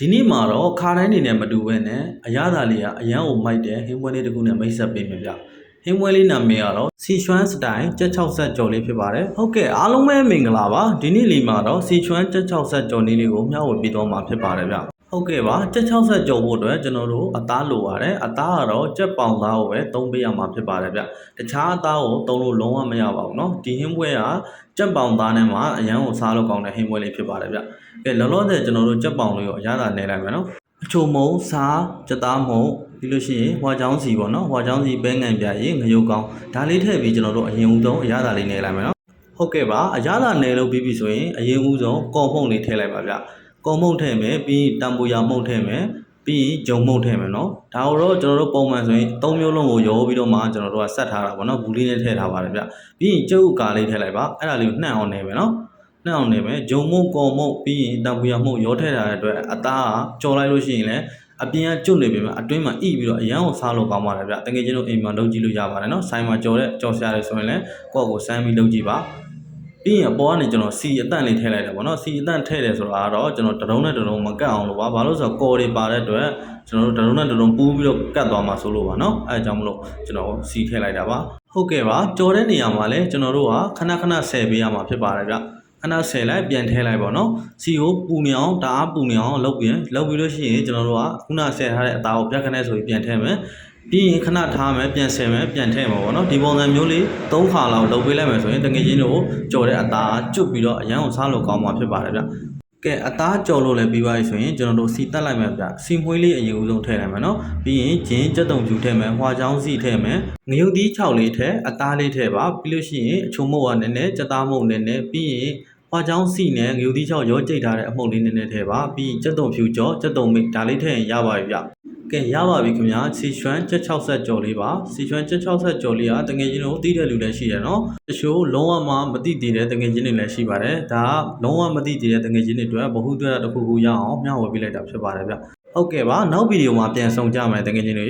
ဒီနေ့မှာတော့ခါတိုင်းနေနဲ့မတူဘဲနဲ့အရသာလေးကအရန်ကိုမိုက်တဲ့ဟင်းပွဲလေးတစ်ခုနဲ့မိတ်ဆက်ပေးမယ်ဗျဟင်းပွဲလေးနာမည်ကတော့စီချွမ်းစတိုင်ကြက်60ကျော်လေးဖြစ်ပါတယ်ဟုတ်ကဲ့အားလုံးပဲမင်္ဂလာပါဒီနေ့လေးမှာတော့စီချွမ်းကြက်60ကျော်လေးကိုမျှဝေပေးသွားမှာဖြစ်ပါတယ်ဗျဟုတ်ကဲ့ပါကြက်60ကျော်ဖို့အတွက်ကျွန်တော်တို့အသားလိုပါတယ်အသားကတော့ကြက်ပေါင်သားကိုပဲသုံးပေးရမှာဖြစ်ပါတယ်ဗျတခြားအသားကိုသုံးလို့လုံးဝမရပါဘူးเนาะဒီဟင်းပွဲကကြက်ပေါင်သားနဲ့မှအရန်ကိုစားလို့ကောင်းတဲ့ဟင်းပွဲလေးဖြစ်ပါတယ်ဗျကဲလောလောဆယ်ကျွန်တော်တို့ကြက်ပေါင်လေးကိုအရသာနေလိုက်မယ်เนาะအချိုမုံစားကြက်သားမုံပြီးလို့ရှိရင်ဟွာချောင်းစီပေါ့နော်ဟွာချောင်းစီပဲငံပြရင်ငရုတ်ကောင်းဒါလေးထည့်ပြီးကျွန်တော်တို့အရင်ဦးဆုံးအရသာလေးနေလိုက်မယ်နော်ဟုတ်ကဲ့ပါအရသာနယ်လို့ပြီးပြီဆိုရင်အရင်ဦးဆုံးကော်မှုန့်လေးထည့်လိုက်ပါဗျကော်မှုန့်ထည့်မယ်ပြီးတံပူရမှုန့်ထည့်မယ်ပြီးဂျုံမှုန့်ထည့်မယ်နော်ဒါတော့ကျွန်တော်တို့ပုံမှန်ဆိုရင်၃မျိုးလုံးကိုရောပြီးတော့မှကျွန်တော်တို့ကဆက်ထားတာပေါ့နော်ဘူးလေးနဲ့ထည့်ထားပါတယ်ဗျပြီးရင်ကျုပ်ကာလေးထည့်လိုက်ပါအဲ့ဒါလေးကိုနှံ့အောင်နေမယ်နော်နှံ့အောင်နေမယ်ဂျုံမှုန့်ကော်မှုန့်ပြီးရင်တံပူရမှုန့်ရောထည့်ထားတဲ့အတွက်အသားကကြော်လိုက်လို့ရှိရင်လည်းအပြင်ကကျွတ်နေပြီမှာအတွင်းမှာဣပြီးတော့အရန်ကိုစားလို့ကောင်းပါတယ်ဗျတကယ်ချင်းတို့အိမ်မှာလုပ်ကြည့်လို့ရပါတယ်နော်ဆိုင်မှာကြော်စရာတွေဆိုရင်လည်းကိုယ့်ကိုစမ်းပြီးလုပ်ကြည့်ပါပြီးရင်အပေါ်ကနေကျွန်တော်စီအတန့်လေးထည့်လိုက်တာပေါ့နော်စီအတန့်ထည့်တယ်ဆိုတာကတော့ကျွန်တော်တရုံးနဲ့တရုံးမကတ်အောင်လို့ပါဘာလို့ဆိုတော့ကော်တွေပါတဲ့အတွက်ကျွန်တော်တို့တရုံးနဲ့တရုံးပူးပြီးတော့ကတ်သွားမှာဆိုလို့ပါနော်အဲအကြောင်းမလို့ကျွန်တော်စီထည့်လိုက်တာပါဟုတ်ကဲ့ပါကြော်တဲ့နေရာမှာလည်းကျွန်တော်တို့ကခဏဆယ်ပေးရမှာဖြစ်ပါတယ်ဗျခဏဆယ်လိုက်ပြန်ထည့်လိုက်ပါတော့စီကိုပူနေအောင်တအားပူနေအောင်လုပ်ပြီးလို့ရှိရင်ကျွန်တော်တို့ကခုနဆယ်ထားတဲ့အသားကိုပြတ်ခနဲ့ဆိုပြီးပြန်ထည့်မယ်ပြီးရင်ခဏထားမယ်ပြန်ဆယ်မယ်ပြန်ထည့်မှာပေါ့နော်ဒီပုံစံမျိုးလေး၃ခါလောက်လုပ်ပေးလိုက်မယ်ဆိုရင်တကယ်ချင်းတို့ကြော်တဲ့အသားကျွတ်ပြီးတော့အရန်ကိုစားလို့ကောင်းမှာဖြစ်ပါတယ်ဗျကဲအသားကြော်လို့လည်းပြီးပါပြီဆိုရင်ကျွန်တော်တို့စီတက်လိုက်မယ်ဗျစီမွှေးလေးအရင်ဦးဆုံးထည့်လိုက်မယ်နော်ပြီးရင်ဂျင်းကြက်တုံဖြူထည့်မယ်ဟွာချောင်းစီထည့်မယ်ငရုတ်သီး6လေးထည့်အသားလေးထည့်ပါပြီးလို့ရှိရင်အချုံမုတ်ကနည်းနည်းကြက်သားမုတ်နည်းနည်းပြီးရင်ဟွာချောင်းစီနဲ့ငရုတ်သီး6ရောကြိတ်ထားတဲ့အမှုန့်လေးနည်းနည်းထည့်ပါပြီးကြက်တုံဖြူကြောကြက်တုံမိတ်ဒါလေးထည့်ရင်ရပါပြီဗျကဲရပါပြီခင်ဗျာစီချွမ်းကြက်60ကျော်လေးပါစီချွမ်းကြက်60ကျော်လေးကတကယ်ချင်းတို့သိတဲ့လူလည်းရှိတယ်နော်တချို့လုံးဝမသိသေးတဲ့တကယ်ချင်းတွေလည်းရှိပါတယ်ဒါကလုံးဝမသိသေးတဲ့တကယ်ချင်းတွေအတွက်ဘ ഹു တွေ့တာတစ်ခုခုရအောင်မျှဝေပေးလိုက်တာဖြစ်ပါတယ်ဗျဟုတ်ကဲ့ပါနောက်ဗီဒီယိုမှာပြန်ဆုံကြမယ်တကယ်ချင်းတွေ